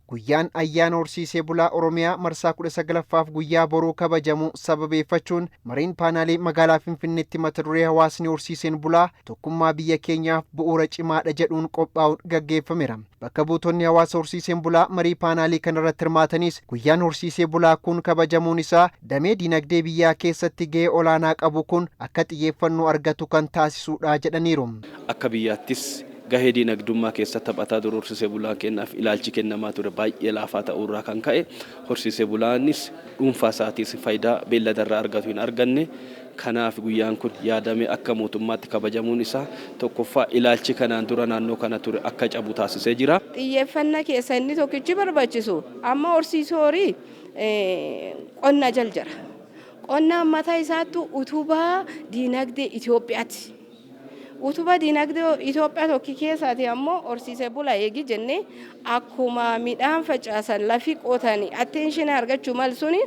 Guyyaan ayyaana horsiisee bulaa Oromiyaa marsaa 19ffaaf guyyaa boruu kabajamu sababeeffachuun mariin paanaalii magaalaa Finfinneetti mata duree hawaasni horsiiseen bulaa tokkummaa biyya keenyaaf bu'uura cimaadha jedhuun qophaa'uun gaggeeffameera. Bakka buutonni hawaasa horsiiseen bulaa marii paanaalii kanarratti hirmaatanis guyyaan horsiisee bulaa kun kabajamuun isaa damee dinagdee biyyaa keessatti gahee olaanaa qabu kun akka xiyyeeffannoo argatu kan taasisudha jedhaniiru. Akka biyyaattis gahee dinagdummaa keessatti taphataa ture horsiisee bulaa kennaaf ilaalchi kennamaa ture baay'ee laafaa ta'uurraa kan ka'e horsiisee bulaanis dhuunfaa isaatiis faayidaa beelladarraa argatu hin arganne. Kanaaf guyyaan kun yaadamee akka mootummaatti kabajamuun isaa tokkoffaa ilaalchi kanaan dura naannoo kana ture akka cabu taasisee jira. Xiyyeeffannaa keessa inni tokkichi barbaachisu amma horsiisee horii qonna jala. Qonnaan mataa isaatti utubaa dinagdee Itoophiyaati. Utubaa dinagdee Itoophiyaa tokko keessaati ammoo horsiisee bulaa eegi jennee akkuma midhaan facaasan lafi qotanii attention argachuu mal suni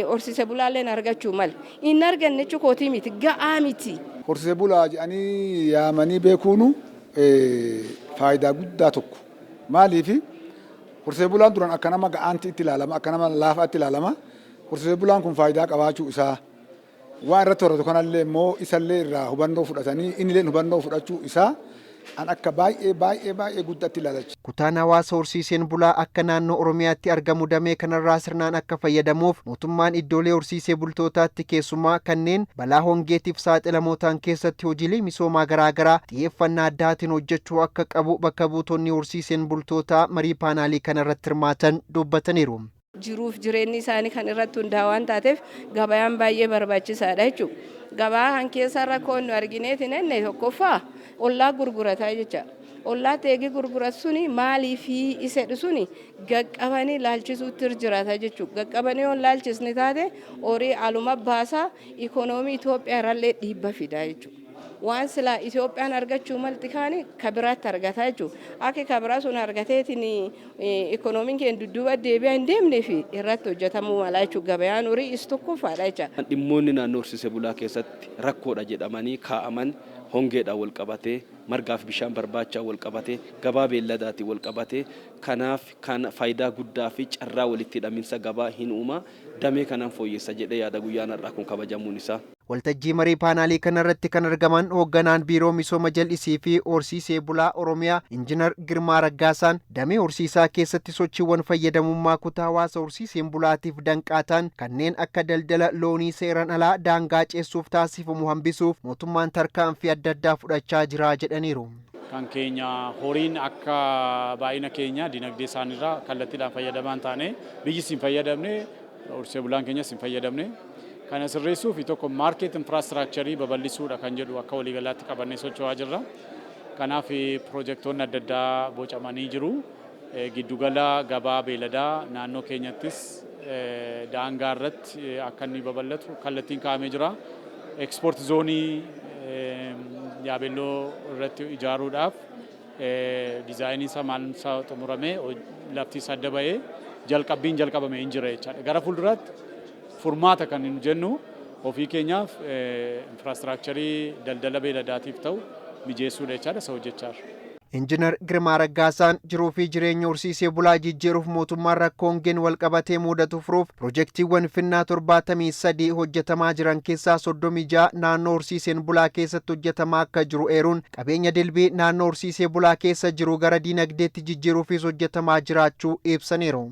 horsiisee bulaaleen argachuu mal hin arganne chukootii miti ga'aa miti. Horsiisee bulaa jedhanii yaamanii beekuun faayidaa guddaa tokko. Maaliif horsiisee bulaan duran akka nama ga'aanti itti ilaalama akka nama laafaatti ilaalama. Horsiisee bulaan kun faayidaa qabaachuu isaa waan irratti horatu kanallee immoo isallee irraa hubannoo fudhatanii innillee hubannoo fudhachuu isaa an akka baay'ee guddatti ilaalachi. Kutaan hawaasa horsiiseen bulaa akka naannoo Oromiyaatti argamu damee kanarraa sirnaan akka fayyadamuuf mootummaan iddoolee horsiisee bultootaatti keessumaa kanneen balaa hongeetiif saaxilamootaan keessatti hojiilee misoomaa garaagaraa xiyyeeffannaa addaatiin hojjechuu akka qabu bakka buutonni horsiiseen bultootaa marii paanaalii kanarratti hirmaatan dubbataniiru. Jiruuf jireenyi isaanii kan irratti hundaa'u waan taateef gabayaan baay'ee barbaachisaadha jechuudha. Gabaa kan keessa rakkoon nu argineeti nenne tokkoffaa ollaa gurgurataa jecha. Ollaa teegii gurguratu suni maalii fi isedhu suni gaqqabanii laalchisuutti jiraata jechuudha. Gaqqabanii yoo laalchisni taate horii aluma baasaa ikoonoomii Itoophiyaa irrallee dhiibba fida jechuudha. Waan sila Itoophiyaan argachuu malti kaani kabiraatti argataa jechuudha. Akka kabiraa sun argateetiin ikoonomiin keenya dudduuba deebi'aa hin deemnee fi irratti hojjetamuu mala jechuudha. Gabayaan horii is tokkoffaadha jechuudha. Dhimmoonni naannoo horsiisee bulaa keessatti rakkoodha jedhamanii kaa'aman hongeedhaan wal qabatee margaaf bishaan barbaachaa wal qabatee gabaa beelladaatiin wal qabatee kanaaf kan faayidaa guddaa fi carraa walitti hidhaminsa gabaa hin uumaa damee kanaan fooyyessa jedhee yaada guyyaan har'aa kun kabajamuun isaa. Waltajjii marii paanaalii kanarratti kan argaman hoogganaan biiroo misooma jal'isii fi horsiisee bulaa Oromiyaa Injiinar Girmaa Raggaasaan damee horsiisaa keessatti sochiiwwan fayyadamummaa kutaa hawaasa horsiiseen bulaatiif danqaataan kanneen akka daldala loonii seeran alaa daangaa ceessuuf taasifamu hambisuuf mootummaan tarkaanfii adda addaa fudhachaa jira jedhaniiru. Kan keenya horiin akka baay'ina keenya dinagdee isaaniirraa kallattiidhaan fayyadamaan taane biyyis hin fayyadamne horsiisee bulaan keenyas hin fayyadamne. Kana sirreessuuf tokko maarket infraastiraakcharii babal'isuudha kan jedhu akka waliigalaatti qabannee socho'aa jirra. Kanaaf piroojeektoonni adda addaa bocamanii jiru. Giddugala gabaa beelladaa naannoo keenyattis daangaa irratti akka inni babal'atu kallattiin kaa'amee jira. Ekspoort zoonii yaabelloo irratti ijaaruudhaaf diizaayinii isaa maal isaa xumuramee lafti isaa adda bahee jalqabbiin jalqabamee hin jira jechaadha. Gara fuulduraatti furmaata kan hin jennu ofii keenyaaf infraastiraakcharii daldala beelladaatiif ta'u mijeessuudha jechaadha isa hojjechaa jirra. Injiinar Girmaa Raggaasaan jiruu fi jireenya horsiisee bulaa jijjiiruuf mootummaan rakkoo hongeen wal qabatee mudatu furuuf piroojeektiiwwan Finnaa 73 hojjetamaa jiran keessaa 36 naannoo horsiiseen bulaa keessatti hojjetamaa akka jiru eeruun qabeenya dilbii naannoo horsiisee bulaa keessa jiru gara dinagdeetti jijjiiruufis hojjetamaa jiraachuu ibsaniiru.